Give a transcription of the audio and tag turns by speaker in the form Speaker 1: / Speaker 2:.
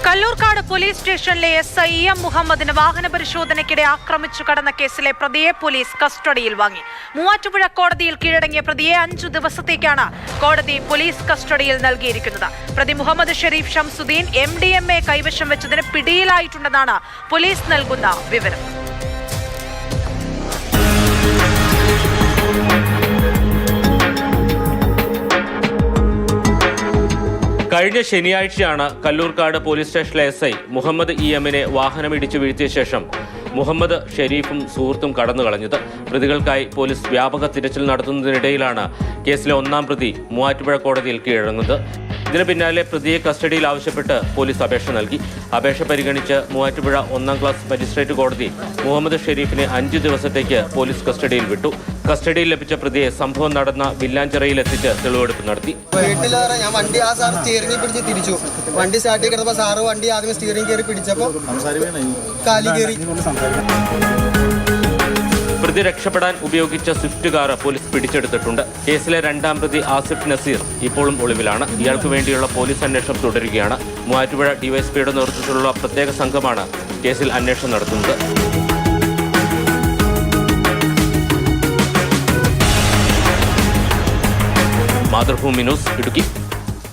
Speaker 1: Kallurkad police സ്റ്റേഷനിലെ SI EM മുഹമ്മദിന് വാഹന പരിശോധനയ്ക്കിടെ ആക്രമിച്ചു കടന്ന കേസിലെ പ്രതിയെ പോലീസ് കസ്റ്റഡിയിൽ വാങ്ങി. മൂവാറ്റുപുഴ കോടതിയിൽ കീഴടങ്ങിയ പ്രതിയെ 5 ദിവസത്തേക്കാണ് കോടതി പോലീസ് കസ്റ്റഡിയിൽ നൽകിയിരിക്കുന്നത്. പ്രതി മുഹമ്മദ് ഷെരീഫ് ഷംസുദ്ദീൻ MDMA കൈവശം വെച്ചതിന് പിടിയിലായിട്ടുണ്ടെന്നാണ് പോലീസ് നൽകുന്ന വിവരം.
Speaker 2: കഴിഞ്ഞ ശനിയാഴ്ചയാണ് കല്ലൂർക്കാട് പോലീസ് സ്റ്റേഷനിലെ SI മുഹമ്മദ് EMനെ വാഹനമിടിച്ചു വീഴ്ത്തിയ ശേഷം മുഹമ്മദ് ഷെരീഫും സുഹൃത്തും കടന്നു കളഞ്ഞത്. പ്രതികൾക്കായി പോലീസ് വ്യാപക തിരച്ചിൽ നടത്തുന്നതിനിടയിലാണ് കേസിലെ 1-ാം പ്രതി മൂവാറ്റുപുഴ കോടതിയിൽ കീഴടങ്ങുന്നത്. ഇതിന് പിന്നാലെ പ്രതിയെ കസ്റ്റഡിയിൽ ആവശ്യപ്പെട്ട് പോലീസ് അപേക്ഷ നൽകി. അപേക്ഷ പരിഗണിച്ച് മൂവാറ്റുപുഴ 1-ാം ക്ലാസ് മജിസ്ട്രേറ്റ് കോടതി മുഹമ്മദ് ഷെരീഫിനെ 5 ദിവസത്തേക്ക് പോലീസ് കസ്റ്റഡിയിൽ വിട്ടു. കസ്റ്റഡിയിൽ ലഭിച്ച പ്രതിയെ സംഭവം നടന്ന വില്ലാഞ്ചിറയിൽ എത്തിച്ച് തെളിവെടുപ്പ് നടത്തി.
Speaker 3: ഞാൻ വണ്ടി സ്റ്റിയറിംഗ് പിടിച്ച് തിരിച്ചു. വണ്ടി സ്റ്റാർട്ട് ചെയ്തപ്പോൾ സാറ് വണ്ടി ആദ്യം സ്റ്റിയറിംഗ് കയറി പിടിച്ചപ്പോൾ കാലി കയറി.
Speaker 2: പ്രതി രക്ഷപ്പെടാൻ ഉപയോഗിച്ച സ്വിഫ്റ്റ് കാർ പോലീസ് പിടിച്ചെടുത്തിട്ടുണ്ട്. കേസിലെ 2-ാം പ്രതി ആസിഫ് നസീർ ഇപ്പോഴും ഒളിവിലാണ്. ഇയാൾക്ക് വേണ്ടിയുള്ള പോലീസ് അന്വേഷണം തുടരുകയാണ്. മൂവാറ്റുപുഴ DYSPയുടെ നേതൃത്വത്തിലുള്ള പ്രത്യേക സംഘമാണ് കേസിൽ അന്വേഷണം നടത്തുന്നത്. മാതൃഭൂമി ന്യൂസ്, ഇടുക്കി.